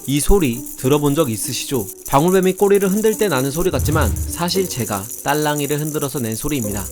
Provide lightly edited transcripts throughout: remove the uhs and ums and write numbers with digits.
이 소리 들어본 적 있으시죠? 방울뱀이 꼬리를 흔들 때 나는 소리 같지만 사실 제가 딸랑이를 흔들어서 낸 소리입니다.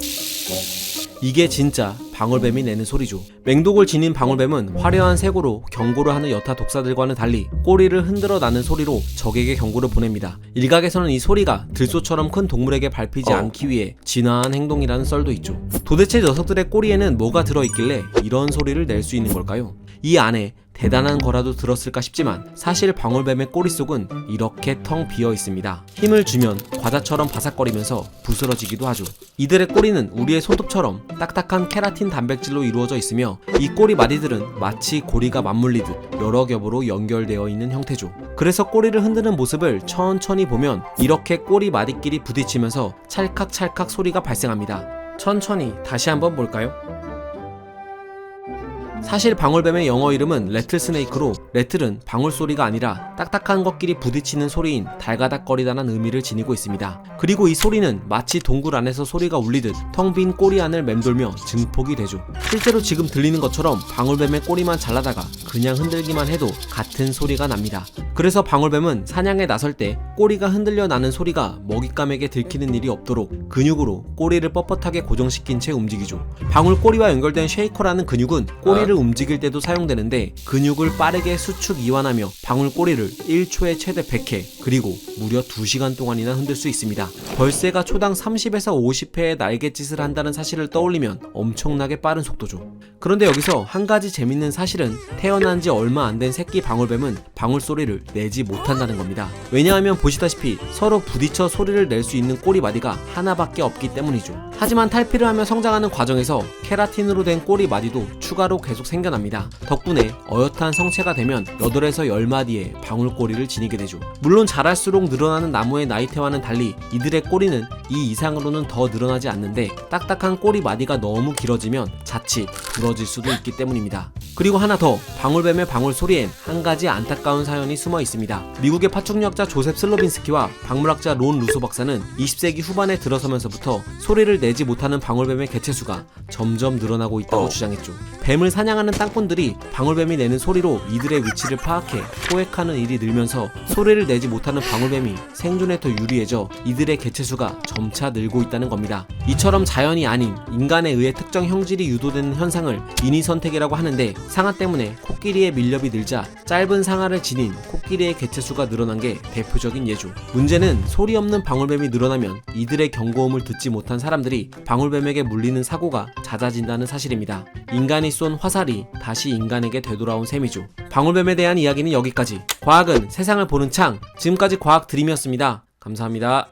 이게 진짜 방울뱀이 내는 소리죠. 맹독을 지닌 방울뱀은 화려한 색으로 경고를 하는 여타 독사들과는 달리 꼬리를 흔들어 나는 소리로 적에게 경고를 보냅니다. 일각에서는 이 소리가 들소처럼 큰 동물에게 밟히지 않기 위해 진화한 행동이라는 썰도 있죠. 도대체 녀석들의 꼬리에는 뭐가 들어있길래 이런 소리를 낼 수 있는 걸까요? 이 안에 대단한 거라도 들었을까 싶지만 사실 방울뱀의 꼬리 속은 이렇게 텅 비어 있습니다. 힘을 주면 과자처럼 바삭거리면서 부스러지기도 하죠. 이들의 꼬리는 우리의 손톱처럼 딱딱한 케라틴 단백질로 이루어져 있으며 이 꼬리 마디들은 마치 고리가 맞물리듯 여러 겹으로 연결되어 있는 형태죠. 그래서 꼬리를 흔드는 모습을 천천히 보면 이렇게 꼬리 마디끼리 부딪히면서 찰칵찰칵 소리가 발생합니다. 천천히 다시 한번 볼까요? 사실 방울뱀의 영어 이름은 레틀스네이크로 레틀은 방울소리가 아니라 딱딱한 것끼리 부딪히는 소리인 달가닥거리다는 의미를 지니고 있습니다. 그리고 이 소리는 마치 동굴 안에서 소리가 울리듯 텅 빈 꼬리 안을 맴돌며 증폭이 되죠. 실제로 지금 들리는 것처럼 방울뱀의 꼬리만 잘라다가 그냥 흔들기만 해도 같은 소리가 납니다. 그래서 방울뱀은 사냥에 나설 때 꼬리가 흔들려 나는 소리가 먹잇감에게 들키는 일이 없도록 근육으로 꼬리를 뻣뻣하게 고정시킨 채 움직이죠. 방울 꼬리와 연결된 쉐이커라는 근육은 꼬리를 움직일 때도 사용되는데 근육을 빠르게 수축 이완하며 방울 꼬리를 1초에 최대 100회 그리고 무려 2시간 동안이나 흔들 수 있습니다. 벌새가 초당 30에서 50회의 날갯짓을 한다는 사실을 떠올리면 엄청나게 빠른 속도죠. 그런데 여기서 한 가지 재밌는 사실은 태어난 지 얼마 안 된 새끼 방울뱀은 방울 소리를 내지 못한다는 겁니다. 왜냐하면 보시다시피 서로 부딪혀 소리를 낼 수 있는 꼬리 마디가 하나밖에 없기 때문이죠. 하지만 탈피를 하며 성장하는 과정에서 케라틴으로 된 꼬리 마디도 추가로 계속 생겨납니다. 덕분에 어엿한 성체가 되면 8에서 10마디의 방울꼬리를 지니게 되죠. 물론 자랄수록 늘어나는 나무의 나이테와는 달리 이들의 꼬리는 이 이상으로는 더 늘어나지 않는데 딱딱한 꼬리 마디가 너무 길어지면 자칫 부러질 수도 있기 때문입니다. 그리고 하나 더, 방울뱀의 방울 소리엔 한 가지 안타까운 사연이 숨어 있습니다. 미국의 파충류학자 조셉 슬로빈스키와 박물학자 론 루소 박사는 20세기 후반에 들어서면서부터 소리를 내지 못하는 방울뱀의 개체수가 점점 늘어나고 있다고 주장했죠. 뱀을 사냥하는 땅꾼들이 방울뱀이 내는 소리로 이들의 위치를 파악해 포획하는 일이 늘면서 소리를 내지 못하는 방울뱀이 생존에 더 유리해져 이들의 개체수가 점차 늘고 있다는 겁니다. 이처럼 자연이 아닌 인간에 의해 특정 형질이 유도되는 현상을 인위선택이라고 하는데 상아 때문에 코끼리의 밀렵이 늘자 짧은 상아를 지닌 코끼리의 개체수가 늘어난 게 대표적인 예죠. 문제는 소리 없는 방울뱀이 늘어나면 이들의 경고음을 듣지 못한 사람들이 방울뱀에게 물리는 사고가 잦아진다는 사실입니다. 인간이 쏜 화살이 다시 인간에게 되돌아온 셈이죠. 방울뱀에 대한 이야기는 여기까지. 과학은 세상을 보는 창. 지금까지 과학 드림이었습니다. 감사합니다.